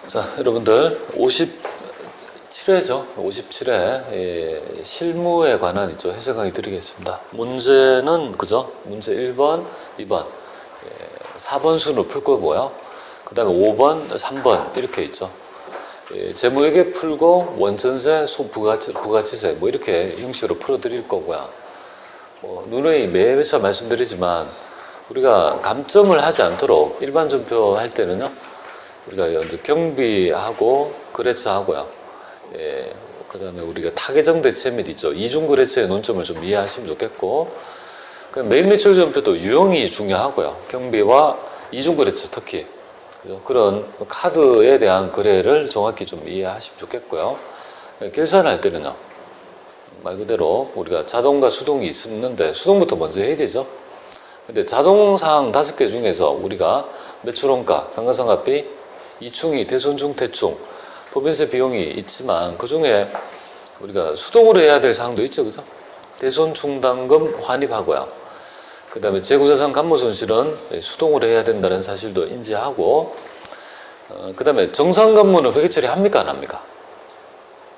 자, 여러분들 57회죠. 57회 실무에 관한 해석 강의 드리겠습니다. 문제는 그죠? 문제 1번, 2번, 4번 순으로 풀 거고요. 그 다음에 5번, 3번 이렇게 있죠. 재무회계 풀고 원전세, 부가치세 뭐 이렇게 형식으로 풀어드릴 거고요. 누누이 매회차 말씀드리지만 우리가 감점을 하지 않도록 일반 전표 할 때는요. 우리가 이제 경비하고 거래처하고요. 그 다음에 우리가 타계정 대체 및 있죠. 이중 거래처의 논점을 좀 이해하시면 좋겠고, 매일 매출 전표도 유형이 중요하고요. 경비와 이중 거래처 특히 그런 카드에 대한 거래를 정확히 좀 이해하시면 좋겠고요. 결산할 때는요. 말 그대로 우리가 자동과 수동이 있었는데 수동부터 먼저 해야 되죠. 근데 자동사항 5개 중에서 우리가 매출원가, 감가상각비, 이충이, 대손충, 대충, 법인세 비용이 있지만 그 중에 우리가 수동으로 해야 될 사항도 있죠, 그죠? 대손충당금 환입하고요. 그 다음에 재고자산 감모손실은 수동으로 해야 된다는 사실도 인지하고, 그 다음에 정상간무는 회계 처리 합니까, 안 합니까?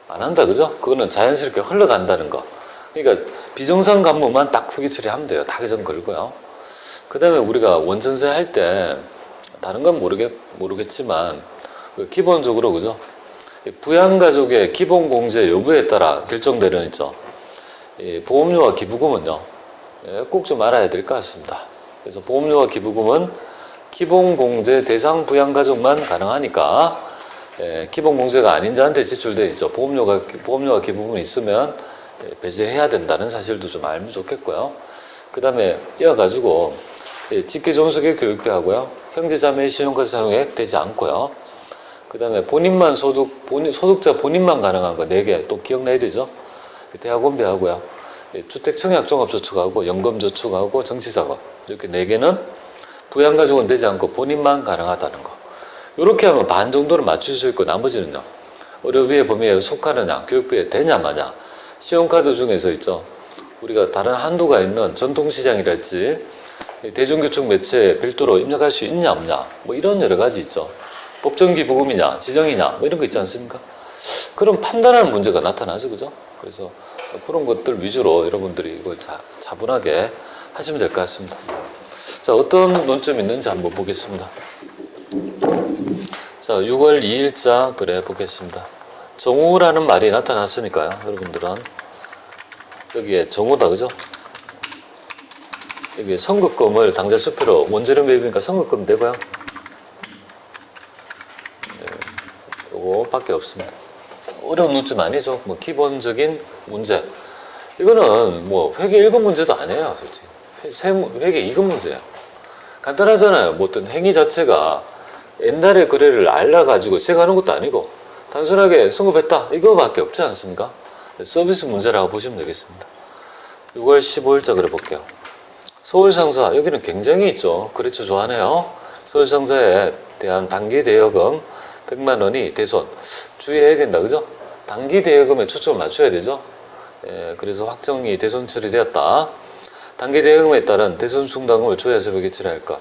안 한다, 그죠? 그거는 자연스럽게 흘러간다는 거. 그러니까 비정상 간무만 딱 회계 처리하면 돼요. 타계정 걸고요. 그 다음에 우리가 원전세 할 때 다른 건 모르겠지만 기본적으로 그죠? 부양가족의 기본공제 여부에 따라 결정되는 있죠. 보험료와 기부금은요. 꼭 좀 알아야 될 것 같습니다. 그래서 보험료와 기부금은 기본공제 대상 부양가족만 가능하니까 기본공제가 아닌 자한테 지출돼 있죠. 보험료와 기부금이 있으면 배제해야 된다는 사실도 좀 알면 좋겠고요. 그 다음에 이어가지고 직계존속의 교육비하고요. 형제자매의 신용카드 사용액 되지 않고요. 그 다음에 소득자 본인만 가능한 거 4개 또 기억나야 되죠. 대학원비하고요. 주택청약종합저축하고 연금저축하고 정치자금 이렇게 4개는 부양가족은 되지 않고 본인만 가능하다는 거. 이렇게 하면 반 정도는 맞출 수 있고 나머지는요. 의료비의 범위에 속하느냐, 교육비에 되냐 마냐. 신용카드 중에서 있죠. 우리가 다른 한도가 있는 전통시장이랄지 대중교통 매체에 별도로 입력할 수 있냐 없냐 뭐 이런 여러 가지 있죠. 법정기부금이냐 지정이냐 뭐 이런 거 있지 않습니까? 그런 판단하는 문제가 나타나죠, 그죠? 그래서 그런 것들 위주로 여러분들이 이걸 차분하게 하시면 될 것 같습니다. 자, 어떤 논점이 있는지 한번 보겠습니다. 자, 6월 2일자 그래 보겠습니다. 정우라는 말이 나타났으니까요. 여러분들은 여기에 정우다, 그죠? 여기 선급금을 당좌 수표로 원재료 매입이니까 선급금 내고요. 요거 밖에 없습니다. 어려운 논점 아니죠. 뭐 기본적인 문제. 이거는 뭐 회계 1급 문제도 아니에요, 솔직히. 회계 2급 문제예요. 간단하잖아요. 뭐 어떤 행위 자체가 옛날의 거래를 알아가지고 제가 하는 것도 아니고 단순하게 선급했다 이거밖에 없지 않습니까? 서비스 문제라고 보시면 되겠습니다. 6월 15일자 그래 볼게요. 서울상사 여기는 굉장히 있죠. 거래처 좋아하네요. 서울상사에 대한 단기 대여금 100만 원이 대손 주의해야 된다, 그죠? 단기 대여금에 초점을 맞춰야 되죠. 그래서 확정이 대손 처리되었다. 단기 대여금에 따른 대손 충당금을 조회해서 회계 처리할 것.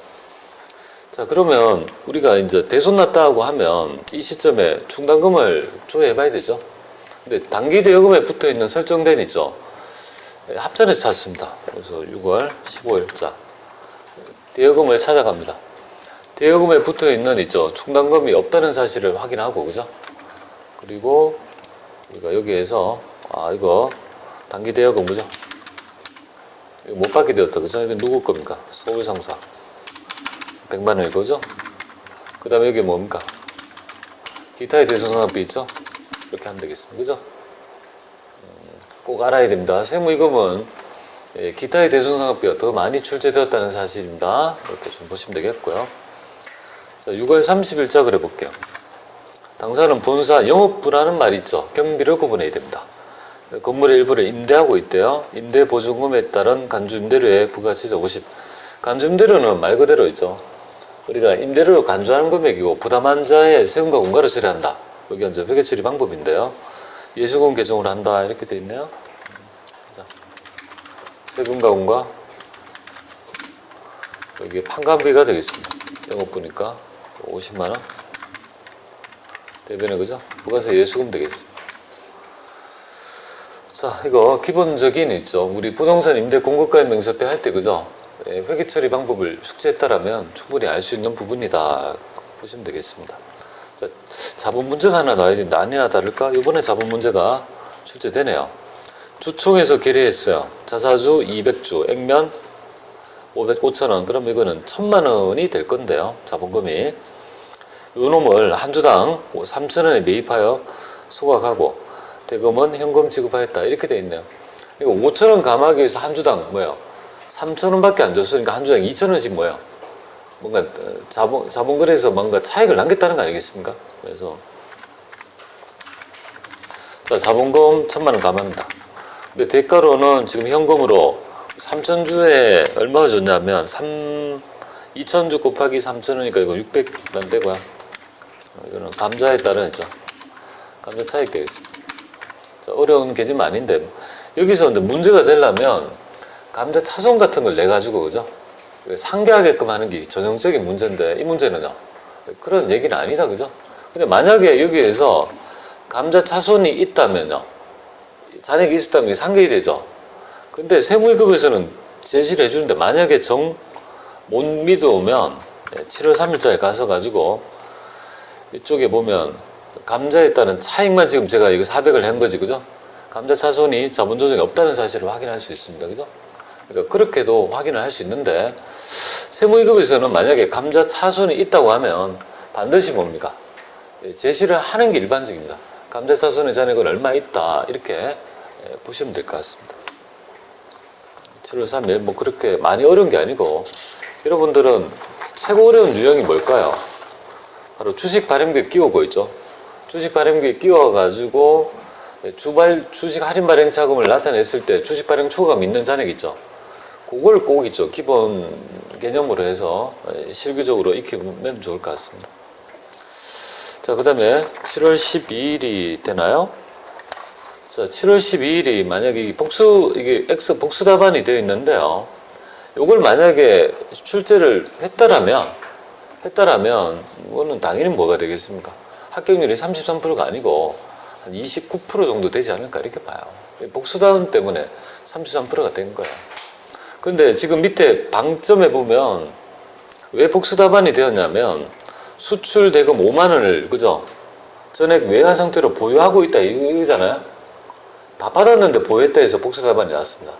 자, 그러면 우리가 이제 대손 났다고 하면 이 시점에 충당금을 조회해봐야 되죠. 근데 단기 대여금에 붙어 있는 설정된 있죠. 합산해서 찾습니다. 그래서 6월 15일자 대여금을 찾아갑니다. 대여금에 붙어 있는 있죠. 충당금이 없다는 사실을 확인하고, 그죠? 그리고 우리가 여기에서 이거 단기 대여금 그죠? 이거 못 받게 되었다, 그죠? 이거 누구 겁니까? 서울상사 100만 원 이거죠? 그 다음에 여기 뭡니까? 기타의 대손상각비 있죠? 이렇게 하면 되겠습니다, 그죠? 꼭 알아야 됩니다. 세무이금은 기타의 대손상각비가 더 많이 출제되었다는 사실입니다. 이렇게 좀 보시면 되겠고요. 자, 6월 30일자 그래 볼게요. 당사는 본사 영업부라는 말이 있죠. 경비를 구분해야 됩니다. 건물의 일부를 임대하고 있대요. 임대 보증금에 따른 간주임대료의 부가치세 50. 간주임대료는 말 그대로 있죠. 우리가 임대료를 간주하는 금액이고 부담한 자의 세금과 공과를 처리한다. 여기 이제 회계 처리 방법인데요. 예수금 개정을 한다 이렇게 되어 있네요. 자, 세금과 공과 여기 판관비가 되겠습니다. 영업부니까 50만 원. 대변에 그죠? 부가세 예수금 되겠습니다. 자, 이거 기본적인 있죠. 우리 부동산 임대 공급가액 명세표 할 때 그죠? 회계 처리 방법을 숙지했다라면 충분히 알 수 있는 부분이다 보시면 되겠습니다. 자, 자본 문제가 하나 나와야 되는데 아니나 다를까? 이번에 자본 문제가 출제되네요. 주총에서 결의했어요. 자사주 200주, 액면 500원. 그럼 이거는 1000만 원이 될 건데요. 자본금이. 요 놈을 한 주당 3,000원에 매입하여 소각하고 대금은 현금 지급하였다. 이렇게 돼 있네요. 이거 5,000원 감하기 위해서 한 주당 뭐예요? 3,000원밖에 안 줬으니까 한 주당 2,000원씩 뭐예요? 뭔가 자본거래에서 뭔가 차익을 남겼다는 거 아니겠습니까? 그래서 자, 자본금 1,000만 원 감합니다. 근데 대가로는 지금 현금으로 3,000주에 얼마가 줬냐면 2,000주 곱하기 3,000원이니까 이거 600만 되고요. 이거는 감자에 따른 있죠. 감자 차익 되겠습니다. 자, 어려운 개념 아닌데 여기서 근데 문제가 되려면 감자 차손 같은 걸 내 가지고 그죠? 상계하게끔 하는 게 전형적인 문제인데 이 문제는요. 그런 얘기는 아니다 그죠? 근데 만약에 여기에서 감자 차손이 있다면요. 잔액이 있었다면 상계이 되죠. 근데 세무위급에서는 제시를 해주는데 만약에 못 믿어오면 7월 3일자에 가서 가지고 이쪽에 보면 감자에 따른 차익만 지금 제가 이거 400을 한 거지 그죠? 감자 차손이 자본 조정이 없다는 사실을 확인할 수 있습니다 그죠? 그러니까 그렇게도 확인을 할 수 있는데 세무위급에서는 만약에 감자 차손이 있다고 하면 반드시 뭡니까? 제시를 하는 게 일반적입니다. 감자 차손의 잔액은 얼마 있다 이렇게 보시면 될 것 같습니다. 7월 3일 뭐 그렇게 많이 어려운 게 아니고 여러분들은 최고 어려운 유형이 뭘까요? 바로 주식 발행기에 끼우고 있죠. 주식 발행기에 끼워가지고 주식 할인 발행 차금을 나타냈을 때 주식 발행 초과금 있는 잔액 있죠. 그걸 꼭 있죠. 기본 개념으로 해서 실기적으로 익히면 좋을 것 같습니다. 자, 그 다음에 7월 12일이 되나요? 자, 7월 12일이 만약에 이게 X 복수 답안이 되어 있는데요. 이걸 만약에 출제를 했다라면, 이거는 당연히 뭐가 되겠습니까? 합격률이 33%가 아니고 한 29% 정도 되지 않을까 이렇게 봐요. 복수 답안 때문에 33%가 된 거예요. 근데 지금 밑에 방점에 보면 왜 복수 답안이 되었냐면 수출 대금 5만 원을 그죠? 전액 외화 상태로 보유하고 있다 이거잖아요. 다 받았는데 보유했다 해서 복수 답안이 나왔습니다.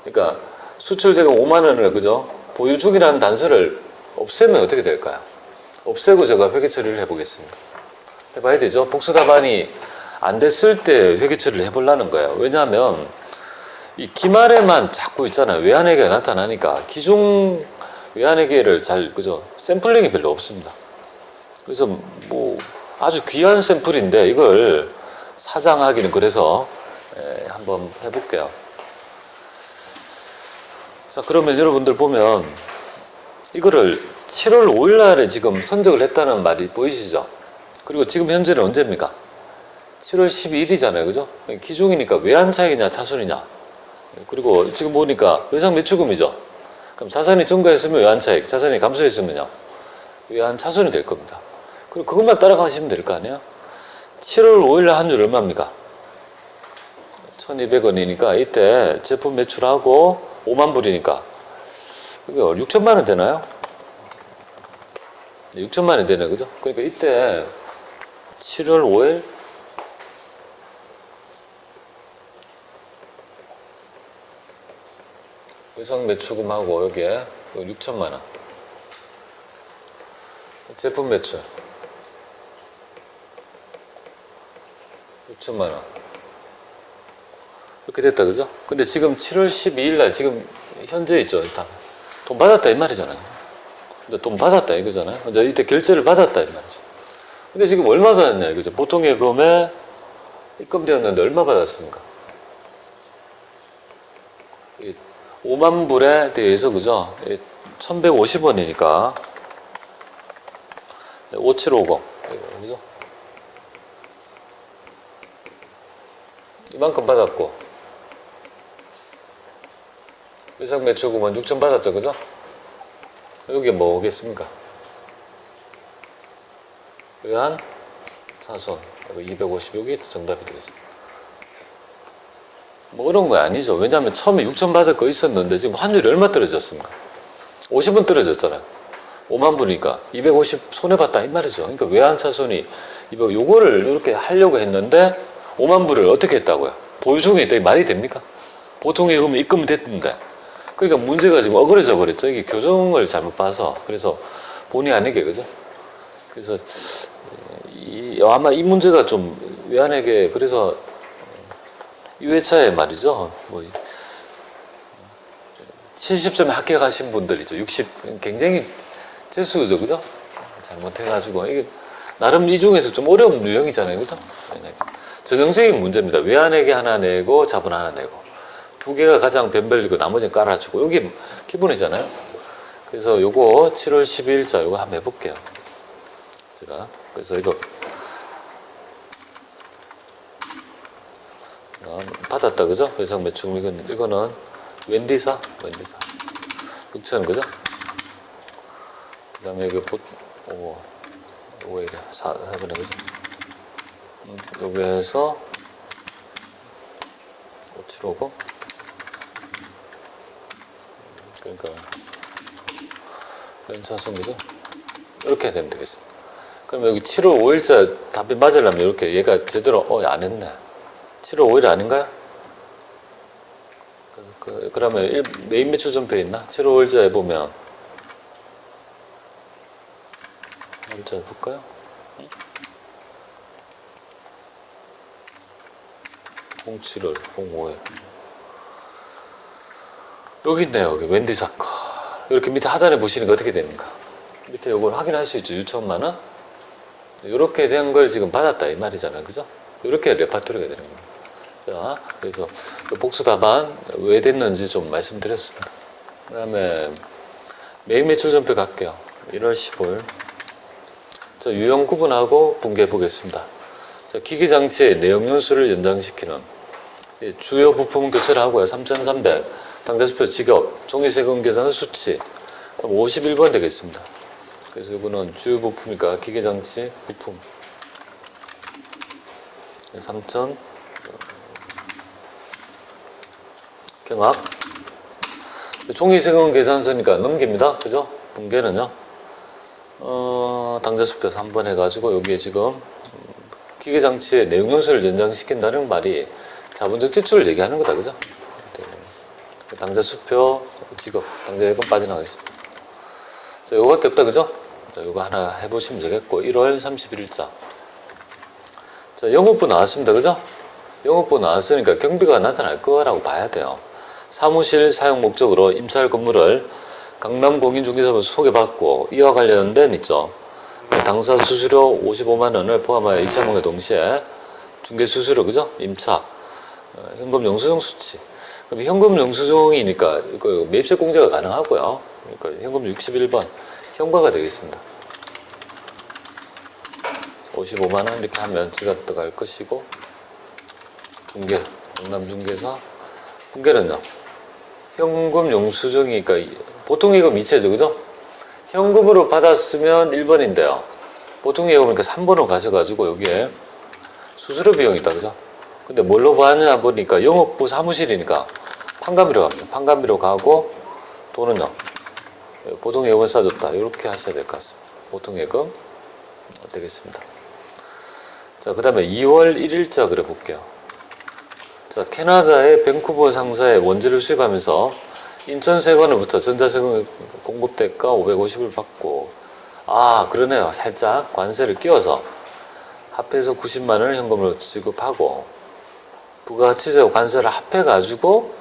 그러니까 수출 대금 5만 원을 그죠? 보유 중이라는 단서를 없애면 어떻게 될까요? 없애고 제가 회계 처리를 해보겠습니다. 해봐야 되죠. 복수 답안이 안 됐을 때 회계 처리를 해보려는 거예요. 왜냐하면 이 기말에만 자꾸 있잖아요. 외환회계가 나타나니까 기중 외환회계를 잘 그죠? 샘플링이 별로 없습니다. 그래서 뭐 아주 귀한 샘플인데 이걸 사장하기는 그래서 한번 해볼게요. 자, 그러면 여러분들 보면 이거를 7월 5일 날에 지금 선적을 했다는 말이 보이시죠? 그리고 지금 현재는 언제입니까? 7월 12일이잖아요. 그죠? 기중이니까 외환 차익이냐 차손이냐. 그리고 지금 보니까 외상 매출금이죠. 그럼 자산이 증가했으면 외환 차익, 자산이 감소했으면요. 외환 차손이 될 겁니다. 그리고 그것만 따라가시면 될 거 아니에요? 7월 5일 날 한 줄 얼마입니까? 1,200원이니까 이때 제품 매출하고 5만 불이니까 이게 6천만 원 되나요? 6천만 원 되네, 그죠? 그러니까 이때 7월 5일 외상 매출금하고 여기에 6천만 원 제품 매출 6천만 원 이렇게 됐다, 그죠? 근데 지금 7월 12일 날 지금 현재 있죠. 일단 돈 받았다 이 말이잖아요. 근데 돈 받았다 이거잖아요. 이제 이때 결제를 받았다 이 말이죠. 근데 지금 얼마 받았냐 이거죠. 보통 예금에 입금되었는데 얼마 받았습니까? 5만 불에 대해서 그죠? 1,150원이니까 5750 그죠? 이만큼 받았고 외상 매출금은 6천 받았죠, 그죠? 여기 뭐 오겠습니까? 외환 사손 250 여기 정답이 되겠습니다. 뭐 어려운 거 아니죠. 왜냐하면 처음에 6천 받을 거 있었는데 지금 환율이 얼마 떨어졌습니까? 50원 떨어졌잖아요. 5만 불이니까 250 손해봤다 이 말이죠. 그러니까 외환차손이 요거를 이렇게 하려고 했는데 5만 불을 어떻게 했다고요? 보유 중에 있다. 말이 됩니까? 보통 입금이 됐는데. 그러니까 문제가 지금 어그러져 버렸죠. 이게 교정을 잘못 봐서. 그래서 본의 아니게, 그죠? 그래서 아마 이 문제가 좀 외환에게 그래서 2회차에 말이죠. 뭐 70점에 합격하신 분들이죠. 60 굉장히 재수죠, 그죠? 잘못해가지고 이게 나름 이 중에서 좀 어려운 유형이잖아요, 그죠? 전형적인 문제입니다. 외환에게 하나 내고 자본 하나 내고 두 개가 가장 변별이고 나머지는 깔아주고 여기 기본이잖아요. 그래서 요거 7월 12일자 요거 한번 해볼게요. 제가 그래서 이거 받았다, 그죠? 회상 매출금 이거는 웬디사 6천, 그죠? 그 다음에 이거 요거 이래 4분의, 그죠? 여기에서 575고 그러니까 연차선, 그죠? 이렇게 되면 되겠습니다. 그럼 여기 7월 5일자 답이 맞으려면 이렇게 얘가 제대로 안 했네. 7월 5일 아닌가요? 그러면 메인 매출 전표에 있나? 7월 5일자에 보면 5일자 볼까요? 07월 05일 여기 있네요. 여기 웬디 사건 이렇게 밑에 하단에 보시니까 어떻게 됩니까? 밑에 이걸 확인할 수 있죠. 6천만 원 이렇게 된 걸 지금 받았다 이 말이잖아요, 그죠? 이렇게 레파토리가 되는 겁니다. 자, 그래서 복수 답안 왜 됐는지 좀 말씀드렸습니다. 그 다음에 메인 매출 전표 갈게요. 1월 15일 자, 유형 구분하고 분개해 보겠습니다. 자, 기기장치의 내용 연수를 연장시키는 주요 부품 교체를 하고요. 3,300 당좌수표 직업 종이세금 계산 수치 그럼 51번 되겠습니다. 그래서 이거는 주요 부품이니까 기계장치 부품 3,000 경합 종이세금 계산서니까 넘깁니다. 그죠? 분계는요. 당좌수표 3번 해가지고 여기에 지금 기계장치의 내용 연수를 연장시킨다는 말이 자본적 지출을 얘기하는 거다, 그죠? 당좌수표 직업 당좌예금 빠져나가겠습니다. 자, 요거밖에 없다, 그죠? 자, 요거 하나 해보시면 되겠고 1월 31일자 자, 영업부 나왔습니다, 그죠? 영업부 나왔으니까 경비가 나타날 거라고 봐야 돼요. 사무실 사용 목적으로 임차할 건물을 강남 공인중개사로 소개받고 이와 관련된 있죠. 당사 수수료 55만 원을 포함하여 이차목에 동시에 중개 수수료, 그죠? 임차 현금 영수증 수치. 그럼 현금 영수증이니까 이거 매입세 공제가 가능하고요. 그러니까 현금 61번 현과가 되겠습니다. 55만 원 이렇게 하면 지가 들어갈 것이고 중개 강남중개사 분계는요. 현금 영수증이니까 보통 예금 이체죠, 그죠? 현금으로 받았으면 1번인데요. 보통 예금이니까 3번으로 가셔가지고 여기에 수수료 비용이 있다, 그죠? 근데 뭘로 받냐 보니까 영업부 사무실이니까 판관비로 갑니다. 판관비로 가고 돈은요. 보통 예금을 싸줬다. 이렇게 하셔야 될 것 같습니다. 보통 예금 되겠습니다. 자, 그 다음에 2월 1일자 그래 볼게요. 자, 캐나다의 밴쿠버 상사에 원재를 수입하면서 인천세관으로부터 전자세금 공급대가 550을 받고 그러네요. 살짝 관세를 끼워서 합해서 90만 원을 현금으로 지급하고 부가가치세와 관세를 합해가지고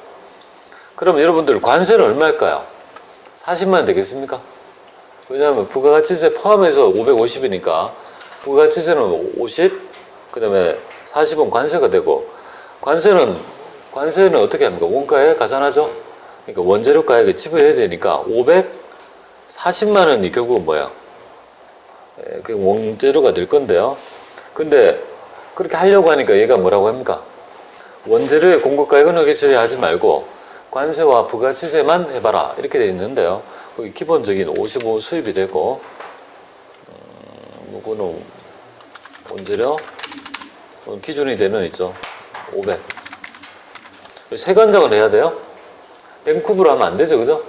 그럼 여러분들 관세는 얼마일까요? 40만 원 되겠습니까? 왜냐하면 부가가치세 포함해서 550이니까 부가가치세는 50, 그 다음에 40은 관세가 되고 관세는 어떻게 합니까? 원가에 가산하죠? 그러니까 원재료 가액에 지불해야 되니까 540만 원이 결국은 뭐야? 그 원재료가 될 건데요. 근데 그렇게 하려고 하니까 얘가 뭐라고 합니까? 원재료의 공급가액은 허위처리하지 말고 관세와 부가치세만 해봐라 이렇게 되어 있는데요. 거기 기본적인 55 수입이 되고 이거는 원재료 기준이 되면 있죠. 500. 세관장을 해야 돼요? 뱅쿠브로 하면 안 되죠, 그죠?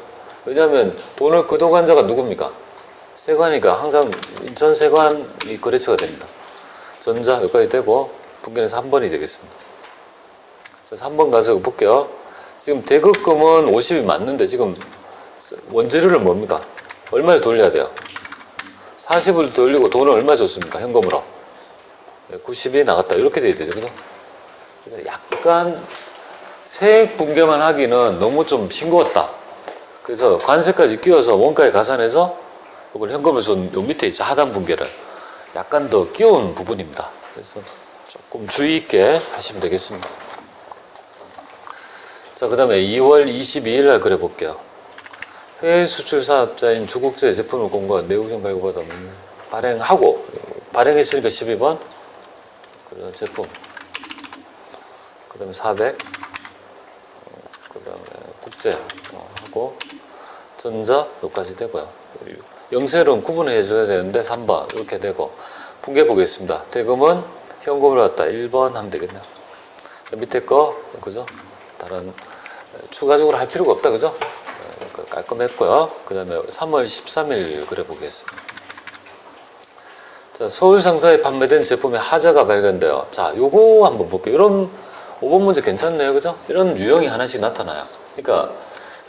왜냐하면 돈을 거둬간 자가 누굽니까? 세관이니까 항상 인천 세관이 거래처가 됩니다. 전자 여기까지 되고 분기는 3번이 되겠습니다. 자, 3번 가서 볼게요. 지금 대급금은 50이 맞는데 지금 원재료를 뭡니까? 얼마를 돌려야 돼요? 40을 돌리고 돈을 얼마 줬습니까? 현금으로 90이 나갔다 이렇게 돼야 되죠, 그죠? 그래서 약간 세액 분괴만 하기는 너무 좀 싱거웠다. 그래서 관세까지 끼워서 원가에 가산해서 이걸 현금을 준 요 밑에 있죠, 하단 분괴를 약간 더 끼운 부분입니다. 그래서 조금 주의 있게 하시면 되겠습니다. 자, 그 다음에 2월 22일 날 그래 볼게요. 해외 수출 사업자인 주국제 제품을 공고한 내국인 발급받아 발행하고 발행했으니까 12번 그리고 제품 그 다음에 400 그 다음에 국제 하고 전자 여기까지 되고요. 영세는 구분해 줘야 되는데 3번 이렇게 되고 분개 보겠습니다. 대금은 현금으로 왔다 1번 하면 되겠네요. 밑에 거 그죠? 다른 추가적으로 할 필요가 없다, 그죠? 깔끔했고요. 그 다음에 3월 13일 그래 보겠습니다. 자, 서울 상사에 판매된 제품의 하자가 발견돼요. 자, 요거 한번 볼게요. 이런 5번 문제 괜찮네요, 그죠? 이런 유형이 하나씩 나타나요. 그러니까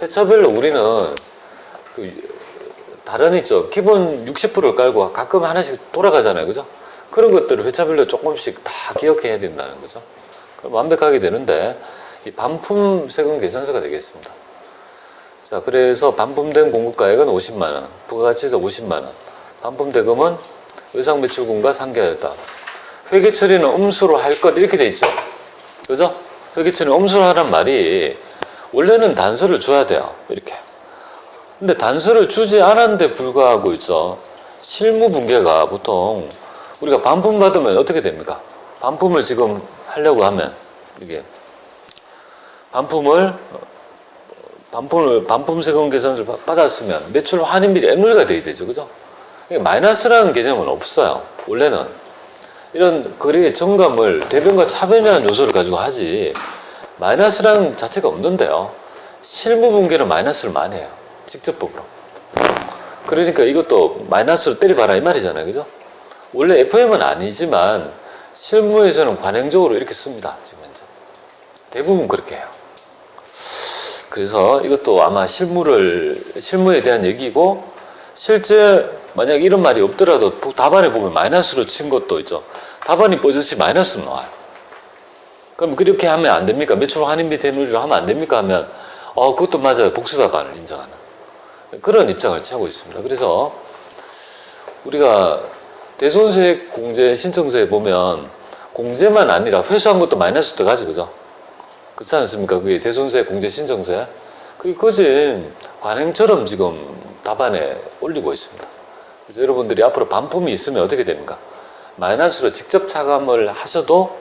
회차별로 우리는 다른 있죠. 기본 60%를 깔고 가끔 하나씩 돌아가잖아요, 그죠? 그런 것들을 회차별로 조금씩 다 기억해야 된다는 거죠. 그럼 완벽하게 되는데 이 반품 세금 계산서가 되겠습니다. 자, 그래서 반품된 공급가액은 50만 원, 부가가치세 50만 원, 반품 대금은 외상 매출금과 상계하였다. 회계 처리는 음수로 할 것 이렇게 돼 있죠. 그죠? 회계 처리는 음수로 하란 말이 원래는 단서를 줘야 돼요. 이렇게. 근데 단서를 주지 않았는데 불구하고 있죠. 실무 분계가 보통 우리가 반품 받으면 어떻게 됩니까? 반품을 지금 하려고 하면 이게 반품 세금 계산서를 받았으면 매출 환입 및 애물가 돼야 되죠, 그죠? 마이너스라는 개념은 없어요. 원래는 이런 거래의 정감을 대변과 차변이라는 요소를 가지고 하지 마이너스라는 자체가 없는데요. 실무 분계는 마이너스를 많이 해요. 직접법으로. 그러니까 이것도 마이너스로 때려봐라 이 말이잖아요, 그죠? 원래 FM은 아니지만 실무에서는 관행적으로 이렇게 씁니다. 지금 현재 대부분 그렇게 해요. 그래서 이것도 아마 실무에 대한 얘기고, 실제 만약 이런 말이 없더라도 답안에 보면 마이너스로 친 것도 있죠. 답안이 뻗듯이 마이너스로 나와요. 그럼 그렇게 하면 안 됩니까? 매출 환입 및 대물이로 하면 안 됩니까? 하면 그것도 맞아요. 복수 답안을 인정하는 그런 입장을 취하고 있습니다. 그래서 우리가 대손세액 공제 신청서에 보면 공제만 아니라 회수한 것도 마이너스 들어가지, 그죠? 그렇지 않습니까? 그게 대손세액 공제 신청서에 그게 거진 관행처럼 지금 답안에 올리고 있습니다. 그래서 여러분들이 앞으로 반품이 있으면 어떻게 됩니까? 마이너스로 직접 차감을 하셔도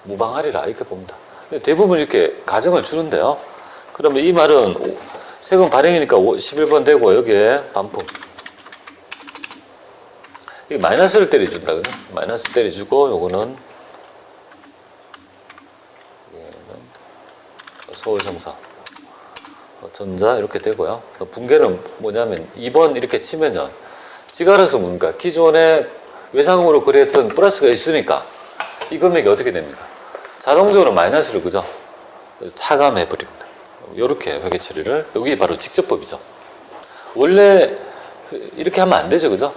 무방하리라 이렇게 봅니다. 대부분 이렇게 가정을 주는데요. 그러면 이 말은 세금 발행이니까 11번 되고 여기에 반품 이게 마이너스를 때려준다, 그죠? 마이너스 때려주고 요거는 서울성사 전자 이렇게 되고요. 분계는 뭐냐면 2번 이렇게 치면요, 지가 알아서 뭡니까? 기존에 외상으로 거래했던 플러스가 있으니까 이 금액이 어떻게 됩니까? 자동적으로 마이너스를, 그죠? 차감해 버립니다. 이렇게 회계 처리를, 여기 바로 직접법이죠. 원래 이렇게 하면 안 되죠, 그죠?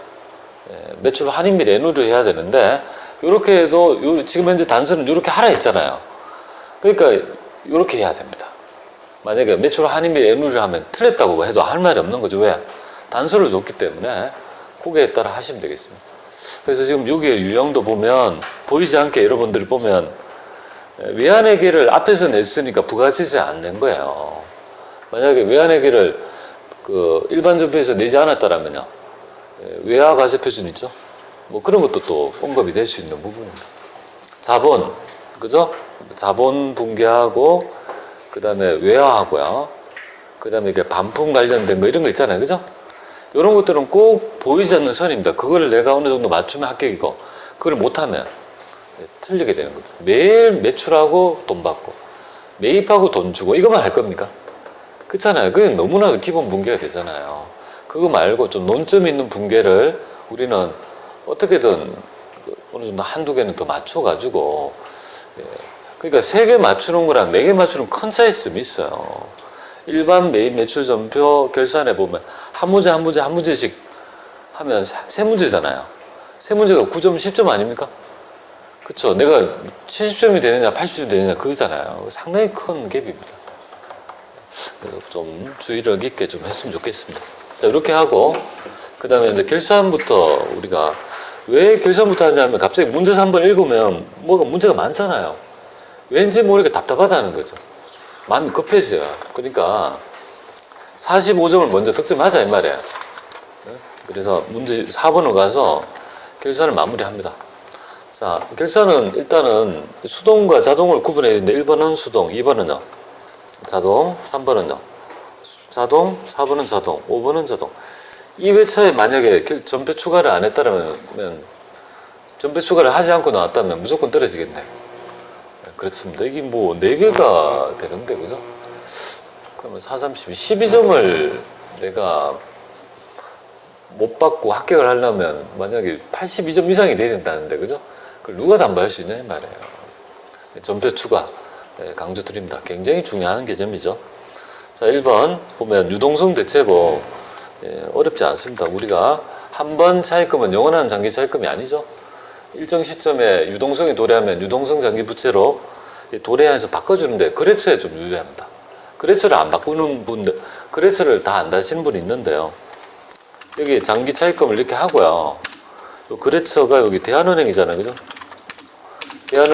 매출 환입 및 애누를 해야 되는데 이렇게 해도 지금 현재 단서는 이렇게 하라 했잖아요. 그러니까 이렇게 해야 됩니다. 만약에 매출 환입 및 애누를 하면 틀렸다고 해도 할 말이 없는 거죠. 왜? 단서를 줬기 때문에 그거에 따라 하시면 되겠습니다. 그래서 지금 여기에 유형도 보면 보이지 않게 여러분들이 보면 외환회계를 앞에서 냈으니까 부가가치세 안 낸 거예요. 만약에 외환회계를 그 일반 전표에서 내지 않았다라면요, 외화과세 표준 있죠? 뭐 그런 것도 또 언급이 될 수 있는 부분입니다. 자본, 그죠? 자본 분계하고 그 다음에 외화하고요. 그 다음에 이게 반품 관련된 뭐 이런 거 있잖아요, 그죠? 이런 것들은 꼭 보이지 않는 선입니다. 그걸 내가 어느 정도 맞추면 합격이고, 그걸 못하면 틀리게 되는 겁니다. 매일 매출하고 돈 받고 매입하고 돈 주고 이것만 할 겁니까? 그렇잖아요. 그게 너무나도 기본 붕괴가 되잖아요. 그거 말고 좀 논점 있는 붕괴를 우리는 어떻게든 어느 정도 한두 개는 더 맞춰가지고, 그러니까 3개 맞추는 거랑 4개 맞추는 큰 차이점이 있어요. 일반 매입 매출 전표 결산해 보면 한 문제씩 하면 3문제잖아요. 3문제가 9점, 10점 아닙니까? 그쵸? 내가 70점이 되느냐 80점이 되느냐 그거잖아요. 상당히 큰 갭입니다. 그래서 좀 주의를 깊게 좀 했으면 좋겠습니다. 자, 이렇게 하고 그 다음에 이제 결산부터 우리가 왜 결산부터 하냐면 갑자기 문제서 한번 읽으면 뭐가 문제가 많잖아요. 왠지 모르게 답답하다는 거죠. 마음이 급해져요. 그러니까 45점을 먼저 득점하자 이 말이에요. 그래서 문제 4번으로 가서 결산을 마무리합니다. 자, 결산은 일단은 수동과 자동을 구분해야 되는데 1번은 수동, 2번은요 자동, 3번은요 자동, 4번은 자동, 5번은 자동. 이 회차에 만약에 전표 추가를 안 했다면 전표 추가를 하지 않고 나왔다면 무조건 떨어지겠네. 그렇습니다. 이게 뭐 4개가 되는데 그죠? 그러면 4, 3, 12점을 내가 못 받고 합격을 하려면 만약에 82점 이상이 돼야 된다는데 그죠? 그걸 누가 담보할 수 있냐 이 말이에요. 전표 추가 강조 드립니다. 굉장히 중요한 개념이죠. 자, 1번 보면 유동성 대체법 어렵지 않습니다. 우리가 한 번 차입금은 영원한 장기 차입금이 아니죠. 일정 시점에 유동성이 도래하면 유동성 장기 부채로 도래해서 바꿔주는데 거래처에 좀 유의합니다. 거래처를 안 바꾸는 분들, 거래처를 다 안 다시는 분이 있는데요. 여기 장기 차입금을 이렇게 하고요. 거래처가 여기 대한은행이잖아요. 그죠?